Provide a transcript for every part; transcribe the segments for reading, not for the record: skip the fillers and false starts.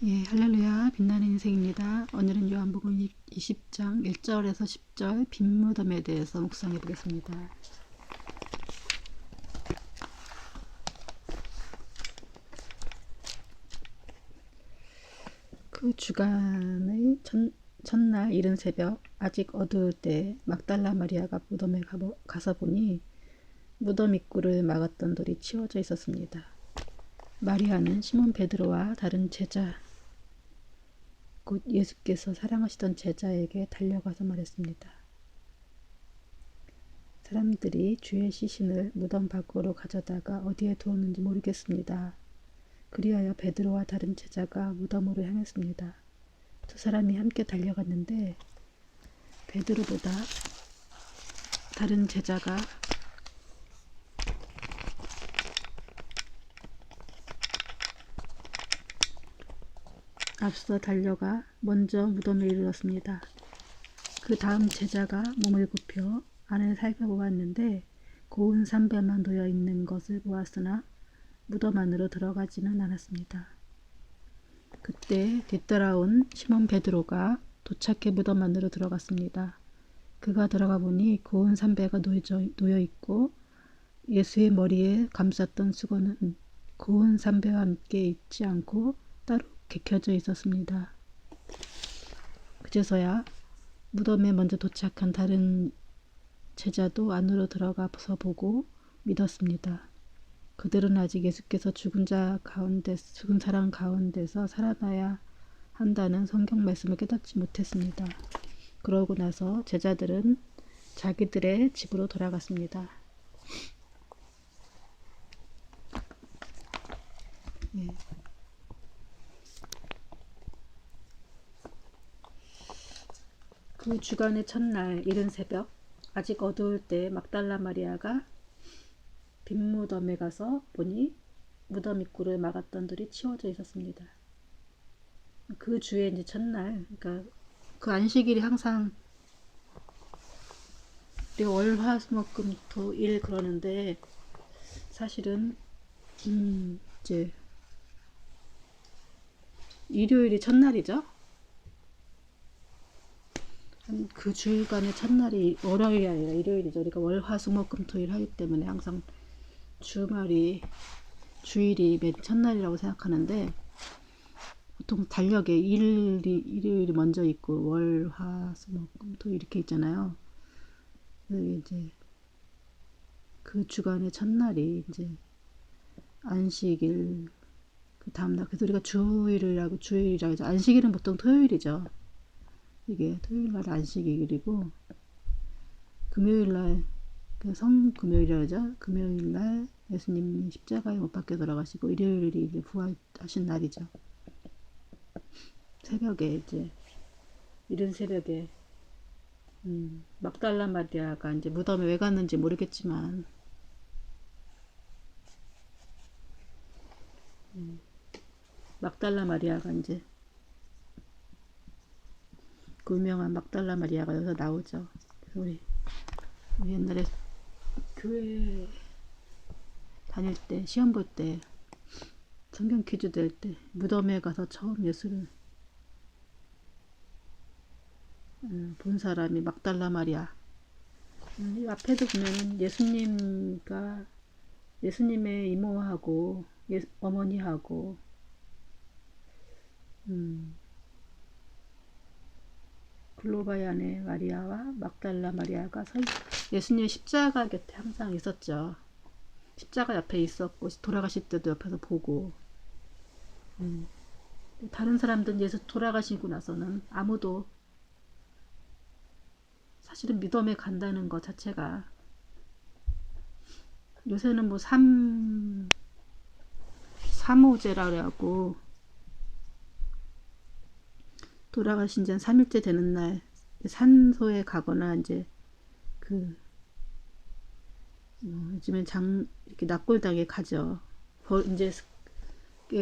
예, 할렐루야, 빛나는 인생입니다. 오늘은 요한복음 20장 1절에서 10절 빈무덤에 대해서 묵상해 보겠습니다. 그 주간의 첫날 이른 새벽 아직 어두울 때 막달라 마리아가 무덤에 가서 보니 무덤 입구를 막았던 돌이 치워져 있었습니다. 마리아는 시몬 베드로와 다른 제자 곧 예수께서 사랑하시던 제자에게 달려가서 말했습니다. 사람들이 주의 시신을 무덤 밖으로 가져다가 어디에 두었는지 모르겠습니다. 그리하여 베드로와 다른 제자가 무덤으로 향했습니다. 두 사람이 함께 달려갔는데 베드로보다 다른 제자가 앞서 달려가 먼저 무덤에 이르렀습니다. 그 다음 제자가 몸을 굽혀 안을 살펴보았는데 고운 삼배만 놓여 있는 것을 보았으나 무덤 안으로 들어가지는 않았습니다. 그때 뒤따라온 시몬 베드로가 도착해 무덤 안으로 들어갔습니다. 그가 들어가 보니 고운 삼배가 놓여 있고 예수의 머리에 감쌌던 수건은 고운 삼배와 함께 있지 않고 따로 개켜져 있었습니다. 그제서야 무덤에 먼저 도착한 다른 제자도 안으로 들어가서 보고 믿었습니다. 그들은 아직 예수께서 죽은 사람 가운데서 살아나야 한다는 성경 말씀을 깨닫지 못했습니다. 그러고 나서 제자들은 자기들의 집으로 돌아갔습니다. 예. 그 주간의 첫날 이른 새벽 아직 어두울 때 막달라 마리아가 빈무덤에 가서 보니 무덤 입구를 막았던 돌이 치워져 있었습니다. 그 주의 이제 첫날, 그러니까 그 안식일이 항상 우리가 월, 화, 수, 목, 금, 토, 일 그러는데 사실은 이제 일요일이 첫날이죠. 그 주일간의 첫날이 월요일이 아니라 일요일이죠. 그러니까 월, 화, 수, 목, 금, 토, 일 하기 때문에 항상 주일이 맨 첫날이라고 생각하는데 보통 달력에 일요일이 먼저 있고 월, 화, 수, 목, 금, 토 이렇게 있잖아요. 이제 그 주간의 첫날이 이제 안식일 그 다음날 그래서 우리가 주일이라고 하죠. 안식일은 보통 토요일이죠. 이게 토요일날 안식일이고 금요일날 성금요일이라고 하죠. 금요일날 예수님이 십자가에 못 박혀 돌아가시고 일요일이 이제 부활하신 날이죠. 새벽에 이제 이른 새벽에 막달라 마리아가 이제 무덤에 왜 갔는지 모르겠지만 막달라 마리아가 이제 그 유명한 막달라 마리아가 여기서 나오죠. 그래서 우리 옛날에 교회 다닐 때 시험 볼 때 성경 퀴즈 될 때 무덤에 가서 처음 예수를 본 사람이 막달라 마리아. 이 앞에도 보면은 예수님의 이모하고 어머니하고 글로바의 아내 마리아와 막달라 마리아가 예수님 십자가 곁에 항상 있었죠. 십자가 옆에 있었고 돌아가실 때도 옆에서 보고 다른 사람들은 예수 돌아가시고 나서는 아무도 사실은 무덤에 간다는 것 자체가 요새는 뭐 삼오제라 그래갖고 돌아가신 지 한 3일째 되는 날 산소에 가거나 이제 요즘엔 이렇게 납골당에 가죠. 이제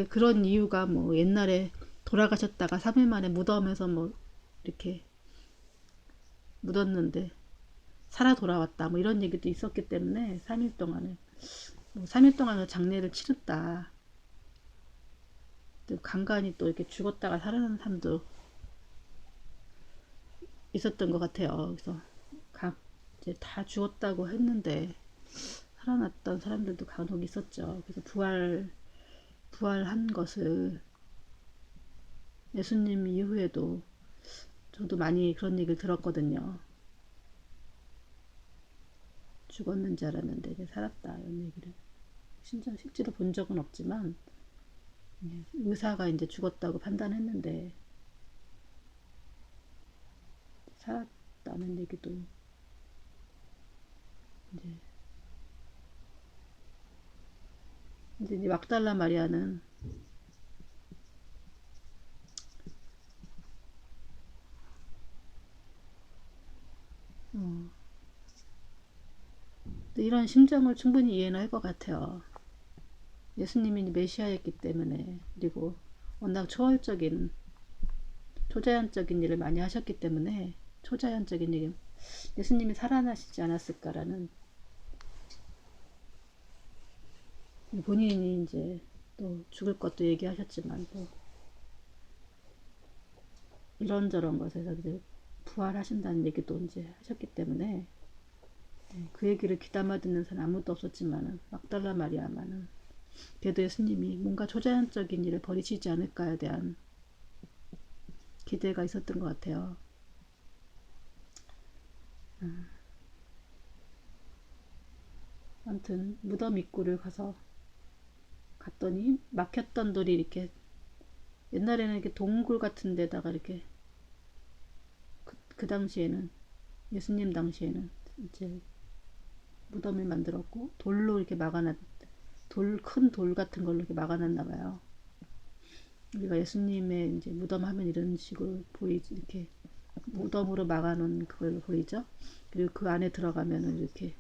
그런 이유가 뭐 옛날에 돌아가셨다가 3일 만에 무덤에서 뭐 이렇게 묻었는데 살아 돌아왔다 뭐 이런 얘기도 있었기 때문에 3일 동안은 장례를 치렀다 또 간간히 또 이렇게 죽었다가 살아나는 사람도 있었던 것 같아요. 그래서 각 이제 다 죽었다고 했는데 살아났던 사람들도 간혹 있었죠. 그래서 부활한 것을 예수님 이후에도 저도 많이 그런 얘기를 들었거든요. 죽었는 줄 알았는데 이제 살았다 이런 얘기를 진짜 실제로 본 적은 없지만 의사가 이제 죽었다고 판단했는데 살았다는 얘기도 이제 이제 막달라 마리아는 이런 심정을 충분히 이해는 할 것 같아요. 예수님이 메시아였기 때문에 그리고 워낙 초월적인 초자연적인 일을 많이 하셨기 때문에 초자연적인 일 예수님이 살아나시지 않았을까라는 본인이 이제 또 죽을 것도 얘기하셨지만 또 이런저런 것에서 이제 부활하신다는 얘기도 이제 하셨기 때문에 그 얘기를 귀담아 듣는 사람 아무도 없었지만은 막달라 마리아만은 그래도 예수님이 뭔가 초자연적인 일을 벌이시지 않을까에 대한 기대가 있었던 것 같아요. 아무튼 무덤 입구를 갔더니 막혔던 돌이 이렇게 옛날에는 이렇게 동굴 같은 데다가 이렇게 그 당시에는 예수님 당시에는 이제 무덤을 만들었고 돌로 이렇게 막아놨 큰 돌 같은 걸로 이렇게 막아놨나 봐요. 우리가 예수님의 이제 무덤 하면 이런 식으로 보이지 이렇게 무덤으로 막아놓은 그걸 보이죠. 그리고 그 안에 들어가면은 이렇게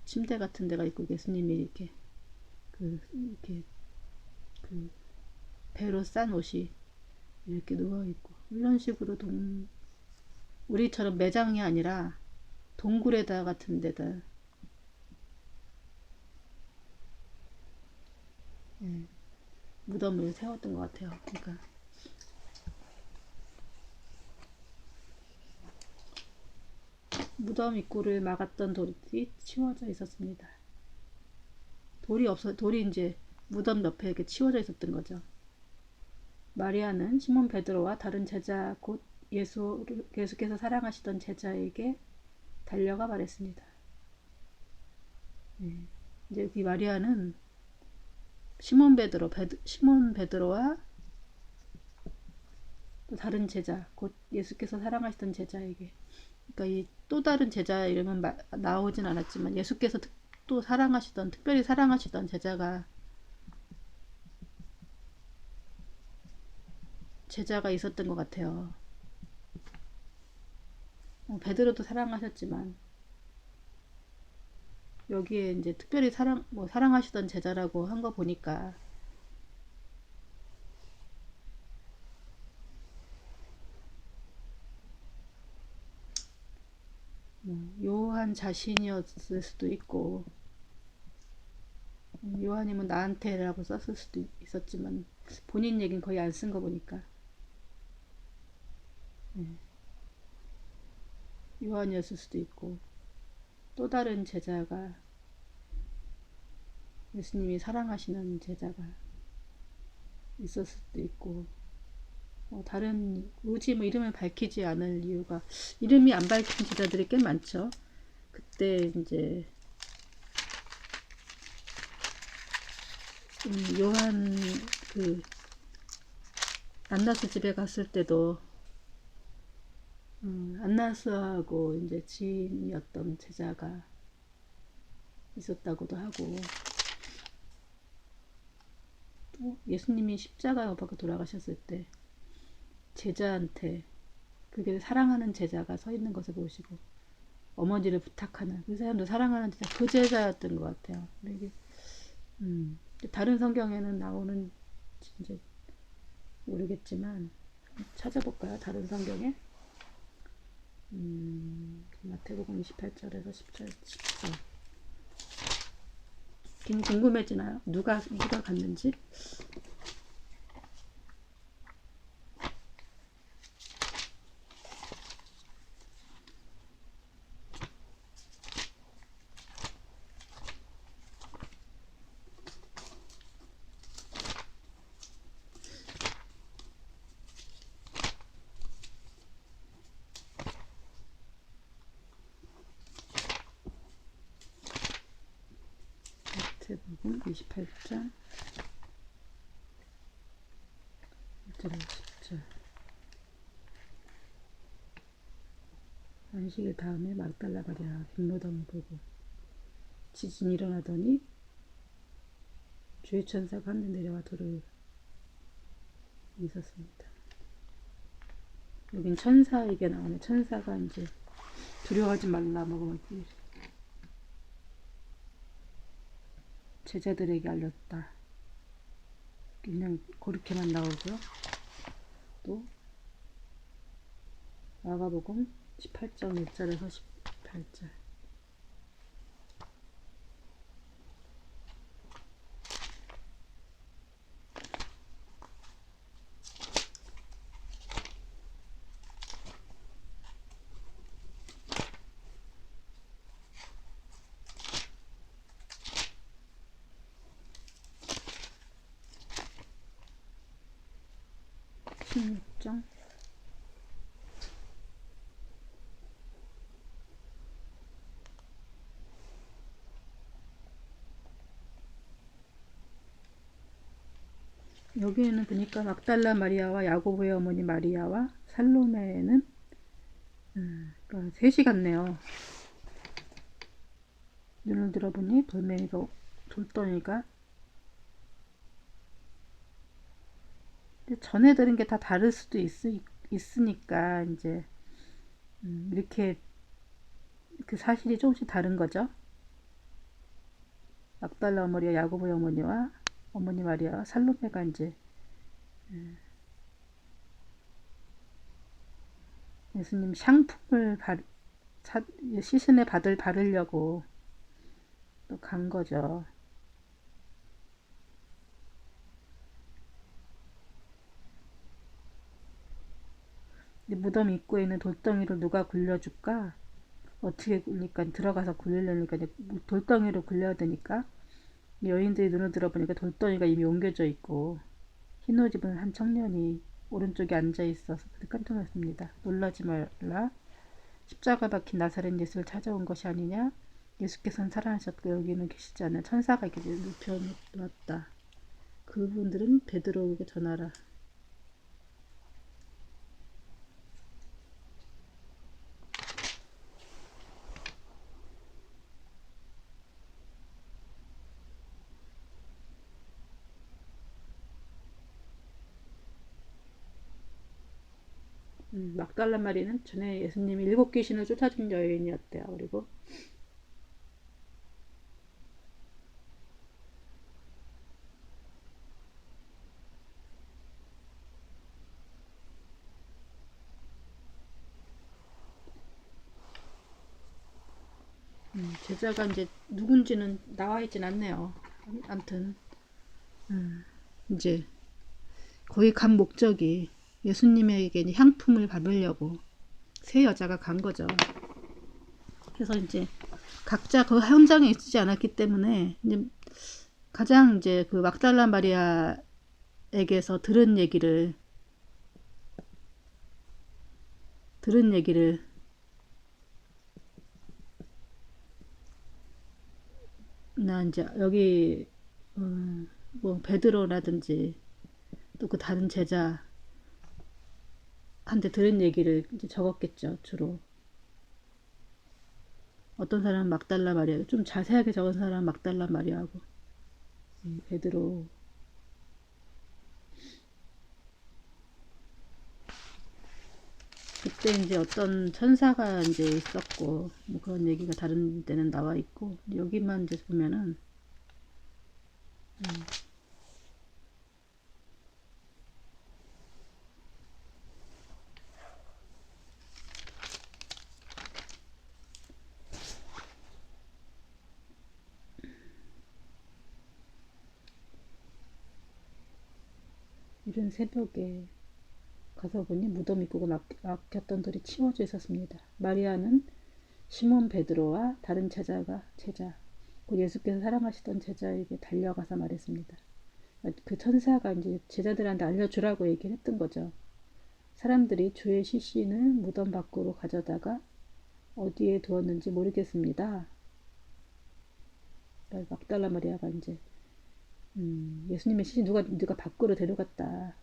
침대 같은 데가 있고 예수님이 이렇게 그 배로 싼 옷이 이렇게 누워 있고 이런 식으로 우리처럼 매장이 아니라 동굴에다 같은 데다 무덤을 세웠던 것 같아요. 그러니까 무덤 입구를 막았던 돌이 치워져 있었습니다. 돌이 이제 무덤 옆에 이렇게 치워져 있었던 거죠. 마리아는 시몬 베드로와 다른 제자 곧 예수께서 사랑하시던 제자에게 달려가 말했습니다. 이제 이 마리아는 시몬 베드로와 또 다른 제자 곧 예수께서 사랑하시던 제자에게 그러니까 이 또 다른 제자 이름은 나오진 않았지만 예수께서 또 특별히 사랑하시던 제자가 있었던 것 같아요. 베드로도 사랑하셨지만 여기에 이제 특별히 사랑하시던 제자라고 한 거 보니까 요한 자신이었을 수도 있고 요한님은 나한테라고 썼을 수도 있었지만 본인 얘기는 거의 안 쓴 거 보니까 요한이었을 수도 있고 또 다른 제자가 예수님이 사랑하시는 제자가 있었을 수도 있고 다른 굳이 이름을 밝히지 않을 이유가 이름이 안 밝힌 제자들이 꽤 많죠. 그때 이제 요한 안나스 집에 갔을 때도 안나스하고 이제 지인이었던 제자가 있었다고도 하고 또 예수님이 십자가에 못 박혀 돌아가셨을 때 제자한테 그게 사랑하는 제자가 서 있는 것을 보시고 어머니를 부탁하는 그 사람도 사랑하는 제자 그 제자였던 것 같아요. 이게 다른 성경에는 나오는 이제 모르겠지만 찾아볼까요? 다른 성경에 마태복음 28절에서 14 괜히 궁금해지나요? 누가 갔는지? 마태복음 28장 1절 10절. 안식일 다음에 막달라 마리아 백무덤을 보고 지진이 일어나더니 주의 천사가 하늘 내려와 돌을 있었습니다. 여긴 천사에게 나오네. 천사가 이제 두려워하지 말라 먹으면 제자들에게 알렸다. 그냥 그렇게만 나오죠. 또 마가복음 18장 1절에서 18절. 장 여기에는 보니까 막달라 마리아와 야고보의 어머니 마리아와 살로메는 그러니까 셋이 같네요. 눈을 들어보니 돌덩이가 전에 들은 게 다 다를 수도 있으니까 이제 이렇게 그 사실이 조금씩 다른 거죠. 막달라 어머니와 야고보의 어머니와 어머니 마리아와 살로메가 이제 예수님 향품을 시신에 바르려고 또 간 거죠. 무덤 입구에 있는 돌덩이를 누가 굴려줄까? 어떻게 굴리니까 들어가서 굴리려니까 돌덩이로 굴려야 되니까 여인들이 눈을 들어보니까 돌덩이가 이미 옮겨져 있고 흰 옷 입은 한 청년이 오른쪽에 앉아 있어서 깜짝 놀랐습니다. 놀라지 말라. 십자가 박힌 나사렛 예수를 찾아온 것이 아니냐? 예수께서는 살아나셨고 여기는 계시지 않는 천사가 이렇게 눕혀놓았다. 그분들은 베드로에게 전하라. 막달라 마리는 전에 예수님이 7귀신을 쫓아준 여인이었대요. 그리고 제자가 이제 누군지는 나와 있진 않네요. 아무튼 이제 거기 간 목적이 예수님에게 향품을 바르려고 세 여자가 간 거죠. 그래서 이제 각자 그 현장에 있지 않았기 때문에 이제 가장 이제 그 막달라 마리아에게서 들은 얘기를 나 이제 여기 뭐 베드로라든지 또 그 다른 제자한테 들은 얘기를 이제 적었겠죠. 주로 어떤 사람은 막달라 마리아, 좀 자세하게 적은 사람은 막달라 마리아하고 베드로. 그때 이제 어떤 천사가 이제 있었고 뭐 그런 얘기가 다른 데는 나와 있고 여기만 이제 보면은 이른 새벽에 가서 보니 무덤 입구가 막혔던 돌이 치워져 있었습니다. 마리아는 시몬 베드로와 다른 제자, 곧 예수께서 사랑하시던 제자에게 달려가서 말했습니다. 그 천사가 이제 제자들한테 알려주라고 얘기를 했던 거죠. 사람들이 주의 시신을 무덤 밖으로 가져다가 어디에 두었는지 모르겠습니다. 막달라 마리아가 이제 예수님의 시신 누가 밖으로 데려갔다.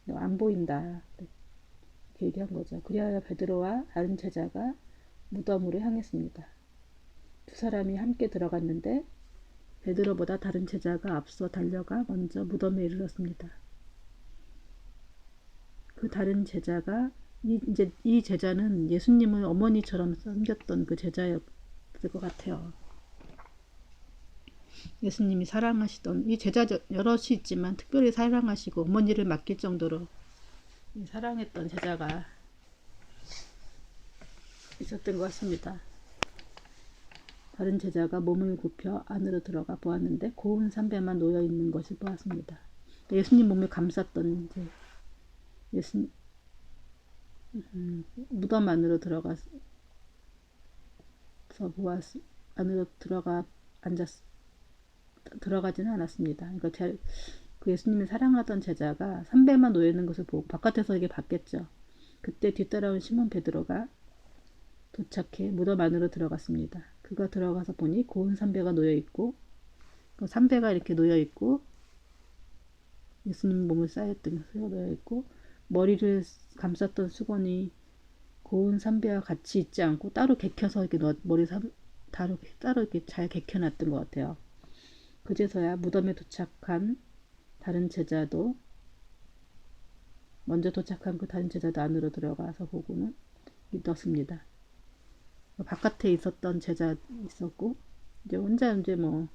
너 안 보인다. 이렇게 얘기한 거죠. 그리하여 베드로와 다른 제자가 무덤으로 향했습니다. 두 사람이 함께 들어갔는데 베드로보다 다른 제자가 앞서 달려가 먼저 무덤에 이르렀습니다. 그 다른 제자가 이 제자는 예수님을 어머니처럼 섬겼던 그 제자였을 것 같아요. 예수님이 사랑하시던 이 제자 여럿이 있지만 특별히 사랑하시고 어머니를 맡길 정도로 사랑했던 제자가 있었던 것 같습니다. 다른 제자가 몸을 굽혀 안으로 들어가 보았는데 고운 삼배만 놓여 있는 것을 보았습니다. 예수님 몸을 감쌌던 이제 무덤 안으로 들어가서 안으로 들어가지는 않았습니다. 그러니까 그 예수님이 사랑하던 제자가 삼배만 놓여 있는 것을 보고 바깥에서 이게 봤겠죠. 그때 뒤따라온 시몬 베드로가 도착해 무덤 안으로 들어갔습니다. 그가 들어가서 보니 고운 삼배가 놓여 있고, 그 삼배가 이렇게 놓여 있고, 예수님 몸을 쌓였던 것이 놓여 있고, 머리를 감쌌던 수건이 고운 삼배와 같이 있지 않고 따로 개켜서 이렇게 따로 이렇게 잘 개켜놨던 것 같아요. 그제서야 무덤에 도착한 다른 제자도 먼저 도착한 그 다른 제자도 안으로 들어가서 보고는 믿었습니다. 바깥에 있었던 제자 있었고 이제 혼자 뭐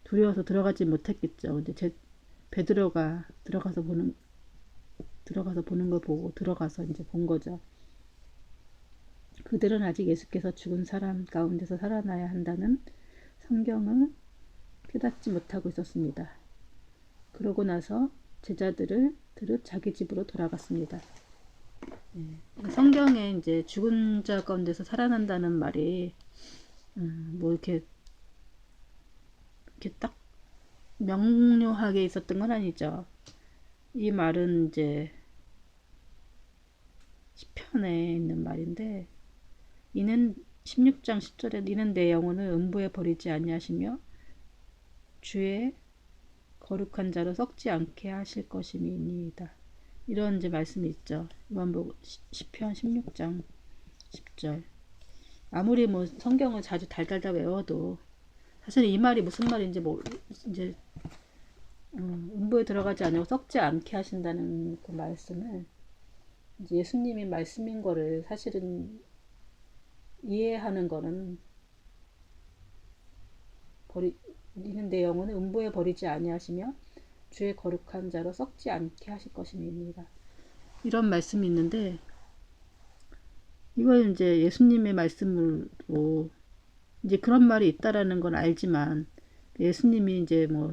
두려워서 들어가지 못했겠죠. 이제 베드로가 들어가서 보는 걸 보고 들어가서 이제 본 거죠. 그들은 아직 예수께서 죽은 사람 가운데서 살아나야 한다는 성경을 깨닫지 못하고 있었습니다. 그러고 나서 제자들을 자기 집으로 돌아갔습니다. 성경에 이제 죽은 자 가운데서 살아난다는 말이 뭐 이렇게 딱 명료하게 있었던 건 아니죠. 이 말은 이제 시편에 있는 말인데, 이는 16장 10절에 이는 내 영혼을 음부에 버리지 아니하시며 주의 거룩한 자로 썩지 않게 하실 것임이니이다. 이런 이제 말씀이 있죠. 요한복음 시편 16장 10절. 아무리 뭐 성경을 자주 달달달 외워도 사실 이 말이 무슨 말인지 이제 음부에 들어가지 않고 썩지 않게 하신다는 그 말씀을 이제 예수님이 말씀인 거를 사실은 이해하는 거는 이는 내 영혼을 음부에 버리지 아니하시며 주의 거룩한 자로 썩지 않게 하실 것임이니라. 이런 말씀이 있는데, 이걸 이제 예수님의 말씀으로 이제 그런 말이 있다라는 건 알지만, 예수님이 이제 뭐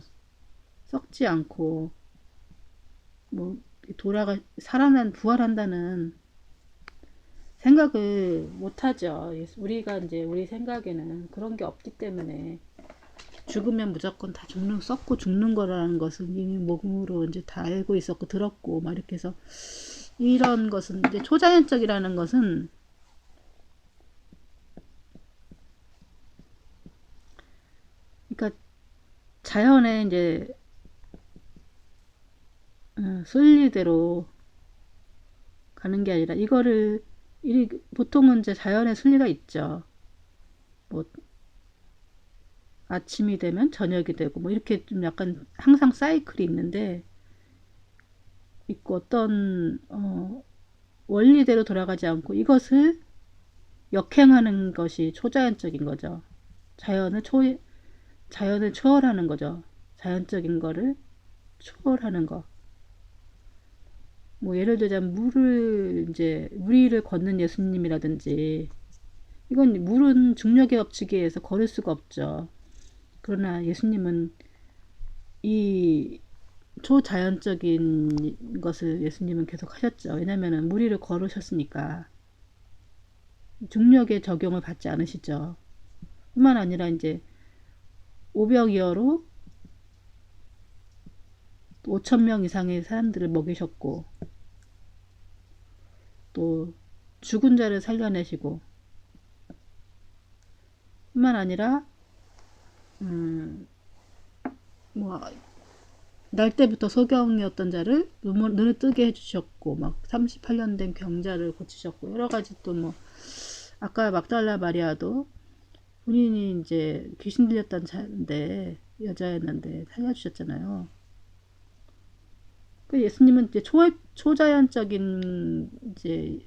썩지 않고 뭐 부활한다는 생각을 못 하죠. 우리가 이제 우리 생각에는 그런 게 없기 때문에 죽으면 무조건 다 썩고 죽는 거라는 것은 이미 몸으로 이제 다 알고 있었고 들었고 막 이렇게 해서, 이런 것은 이제 초자연적이라는 것은 그러니까 자연의 이제 순리대로 가는 게 아니라 보통은 이제 자연의 순리가 있죠. 뭐 아침이 되면 저녁이 되고 뭐 이렇게 좀 약간 항상 사이클이 있고 어떤 원리대로 돌아가지 않고 이것을 역행하는 것이 초자연적인 거죠. 자연을 초월하는 거죠. 자연적인 거를 초월하는 거. 뭐 예를 들자면 물 위를 걷는 예수님이라든지, 이건 물은 중력의 법칙에 의해서 걸을 수가 없죠. 그러나 예수님은 이 초자연적인 것을 예수님은 계속 하셨죠. 왜냐면은 무리를 걸으셨으니까 중력의 적용을 받지 않으시죠. 뿐만 아니라 이제 오병이어로 5천 명 이상의 사람들을 먹이셨고 또 죽은 자를 살려내시고 뿐만 아니라 뭐 날 때부터 소경이었던 자를 눈을 뜨게 해주셨고 막 38년 된 병자를 고치셨고 여러 가지 또 뭐 아까 막달라 마리아도 본인이 이제 귀신 들렸던 자인데 여자였는데 살려주셨잖아요. 그 예수님은 이제 초자연적인 이제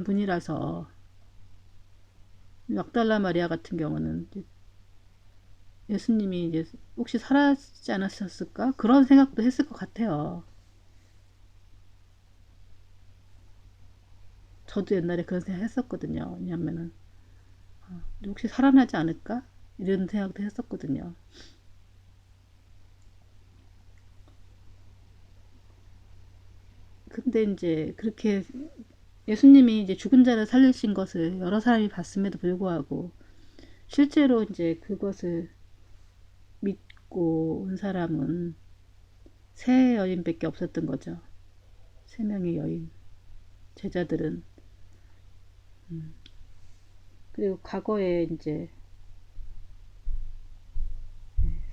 분이라서 막달라 마리아 같은 경우는 예수님이 이제 혹시 살아지지 않았었을까? 그런 생각도 했을 것 같아요. 저도 옛날에 그런 생각 했었거든요. 왜냐면은 혹시 살아나지 않을까? 이런 생각도 했었거든요. 근데 이제 그렇게 예수님이 이제 죽은 자를 살리신 것을 여러 사람이 봤음에도 불구하고 실제로 이제 그것을 믿고 온 사람은 세 여인밖에 없었던 거죠. 세 명의 여인. 제자들은. 그리고 과거에 이제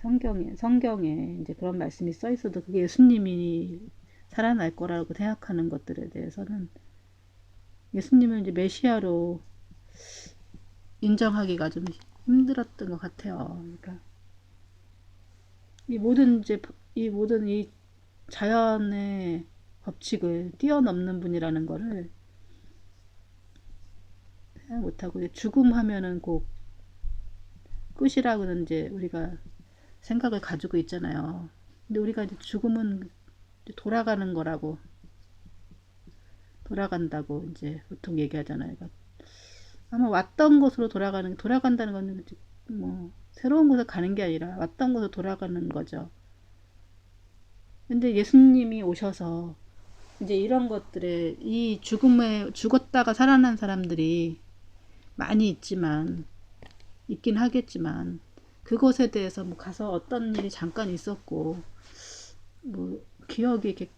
성경에 이제 그런 말씀이 써 있어도 그게 예수님이 살아날 거라고 생각하는 것들에 대해서는 예수님을 이제 메시아로 인정하기가 좀 힘들었던 것 같아요. 그러니까 이 모든 이 자연의 법칙을 뛰어넘는 분이라는 거를 생각 못하고 죽음 하면은 꼭 끝이라고는 이제 우리가 생각을 가지고 있잖아요. 근데 우리가 이제 죽음은 돌아가는 거라고 돌아간다고 이제 보통 얘기하잖아요. 그러니까 아마 왔던 곳으로 돌아간다는 건 뭐 새로운 곳에 가는 게 아니라 왔던 곳으로 돌아가는 거죠. 근데 예수님이 오셔서 이제 이런 것들에 이 죽음에 죽었다가 살아난 사람들이 많이 있긴 하겠지만 그것에 대해서 뭐 가서 어떤 일이 잠깐 있었고 뭐 기억이 이렇게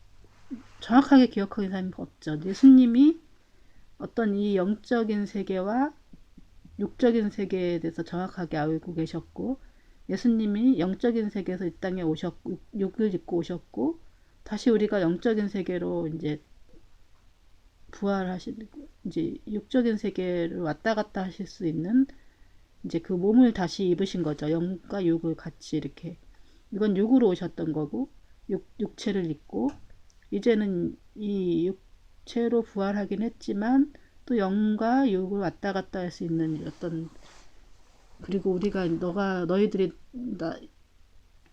정확하게 기억하는 사람이 없죠. 예수님이 어떤 이 영적인 세계와 육적인 세계에 대해서 정확하게 알고 계셨고 예수님이 영적인 세계에서 이 땅에 오셨고 육을 입고 오셨고 다시 우리가 영적인 세계로 이제 부활하신 이제 육적인 세계를 왔다 갔다 하실 수 있는 이제 그 몸을 다시 입으신 거죠. 영과 육을 같이 이렇게 이건 육으로 오셨던 거고 육체를 입고 이제는 이 육체로 부활하긴 했지만 또 영과 육을 왔다 갔다 할 수 있는 어떤 그리고 우리가 너희들이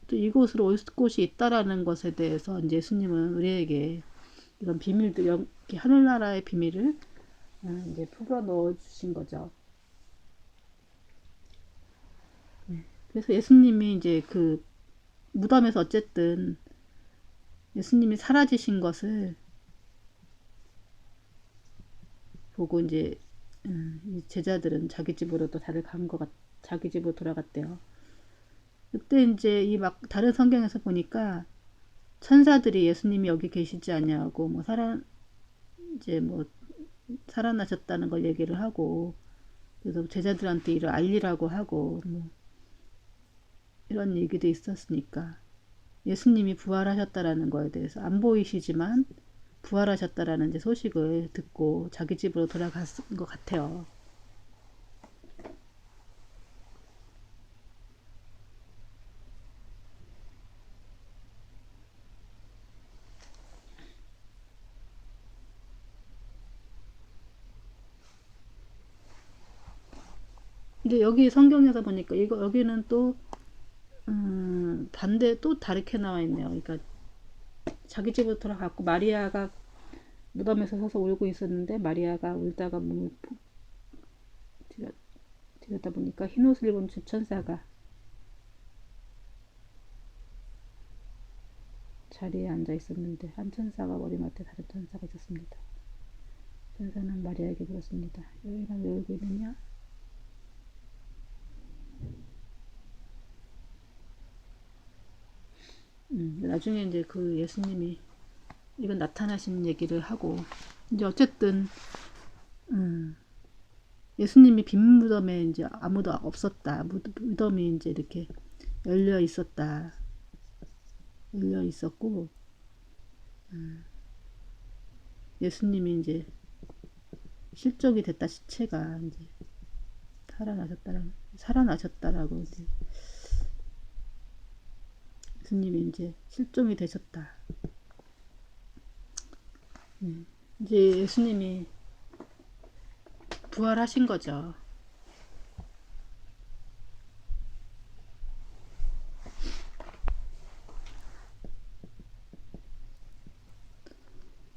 또 이곳으로 올 곳이 있다라는 것에 대해서 이제 예수님은 우리에게 이런 비밀들 하늘나라의 비밀을 이제 풀어 넣어 주신 거죠. 그래서 예수님이 이제 그 무덤에서 어쨌든 예수님이 사라지신 것을 보고 이제 이 제자들은 자기 집으로 또 다들 자기 집으로 돌아갔대요. 그때 이제 이 막 다른 성경에서 보니까 천사들이 예수님이 여기 계시지 않냐고 뭐 이제 뭐 살아나셨다는 걸 얘기를 하고 그래서 제자들한테 이를 알리라고 하고 뭐 이런 얘기도 있었으니까 예수님이 부활하셨다라는 거에 대해서 안 보이시지만 부활하셨다라는 이제 소식을 듣고 자기 집으로 돌아갔을 것 같아요. 근데 여기 성경에서 보니까 여기는 또 반대 또 다르게 나와 있네요. 그러니까 자기 집으로 돌아갔고 마리아가 무덤에서 서서 울고 있었는데 마리아가 울다가 몸을 들여다 보니까 흰 옷을 입은 주천사가 자리에 앉아 있었는데 한 천사가 머리맡에 다른 천사가 있었습니다. 천사는 마리아에게 물었습니다. 여기가 왜 울고 있느냐? 나중에 이제 그 예수님이 이건 나타나신 얘기를 하고 이제 어쨌든 예수님이 빈 무덤에 이제 아무도 없었다. 무덤이 이제 이렇게 열려 있었다. 열려 있었고 예수님이 이제 실족이 됐다. 시체가 이제 살아나셨다라고 이제 예수님이 이제 실종이 되셨다. 이제 예수님이 부활하신 거죠.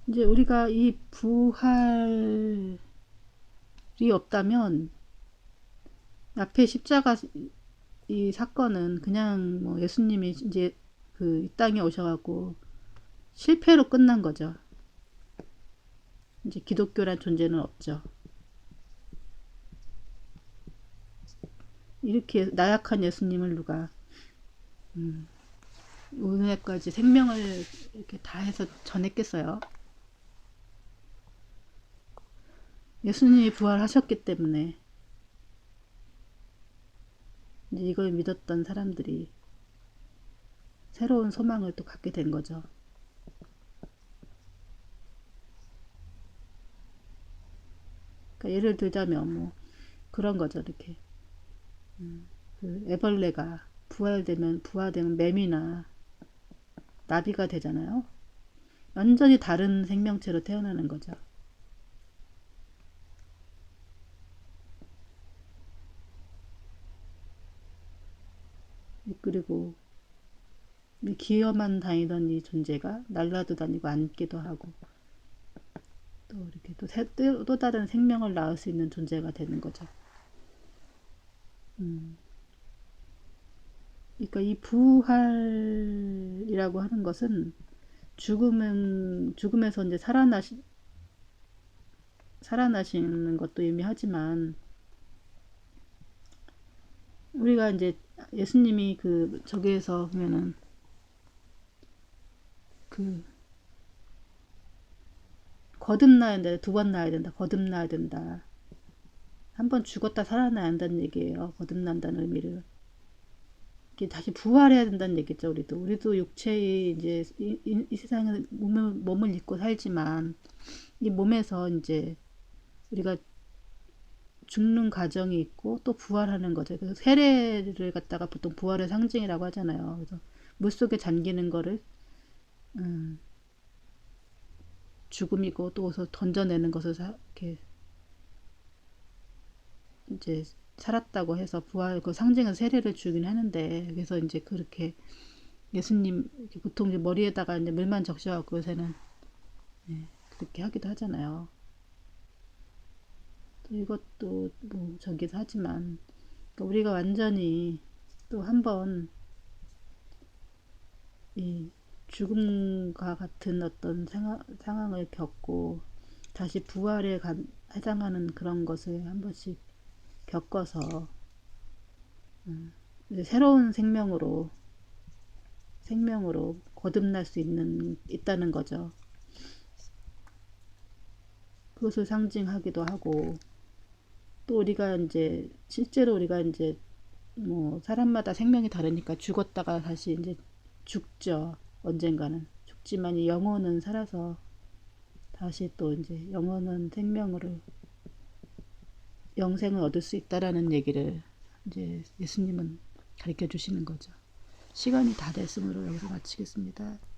이제 우리가 이 부활이 없다면 앞에 십자가 이 사건은 그냥 뭐 예수님이 이제 그 이 땅에 오셔갖고 실패로 끝난 거죠. 이제 기독교란 존재는 없죠. 이렇게 나약한 예수님을 누가 오늘까지 생명을 이렇게 다해서 전했겠어요. 예수님이 부활하셨기 때문에 이제 이걸 믿었던 사람들이 새로운 소망을 또 갖게 된 거죠. 그러니까 예를 들자면 뭐 그런 거죠. 이렇게 그 애벌레가 부활되면 매미나 나비가 되잖아요. 완전히 다른 생명체로 태어나는 거죠. 그리고 기어만 다니던 이 존재가 날라도 다니고 앉기도 하고 또 이렇게 또 다른 생명을 낳을 수 있는 존재가 되는 거죠. 그러니까 이 부활이라고 하는 것은 죽음에서 이제 살아나시는 것도 의미하지만 우리가 이제 예수님이 그 저기에서 보면은 그 거듭나야 된다. 2번 나야 된다. 거듭나야 된다. 한 번 죽었다 살아나야 한다는 얘기예요. 거듭난다는 의미를. 이게 다시 부활해야 된다는 얘기죠. 우리도 육체의 이제 이 세상에 몸을 입고 살지만 이 몸에서 이제 우리가 죽는 과정이 있고 또 부활하는 거죠. 그래서 세례를 갖다가 보통 부활의 상징이라고 하잖아요. 그래서 물속에 잠기는 거를 죽음이고 또 던져내는 것을 이렇게 이제 살았다고 해서 부활 그 상징은 세례를 주긴 하는데 그래서 이제 그렇게 예수님 이렇게 보통 이제 머리에다가 이제 물만 적셔갖고 요새는 그렇게 하기도 하잖아요. 또 이것도 뭐 저기도 하지만 그러니까 우리가 완전히 또 한번 이 죽음과 같은 어떤 상황을 겪고 다시 부활에 해당하는 그런 것을 한 번씩 겪어서 이제 새로운 생명으로 거듭날 수 있다는 거죠. 그것을 상징하기도 하고 또 우리가 이제 실제로 우리가 이제 뭐 사람마다 생명이 다르니까 죽었다가 다시 이제 죽죠. 언젠가는 죽지만 이 영혼은 살아서 다시 또 이제 영원한 생명으로 영생을 얻을 수 있다라는 얘기를 이제 예수님은 가르쳐 주시는 거죠. 시간이 다 됐으므로 여기서 마치겠습니다.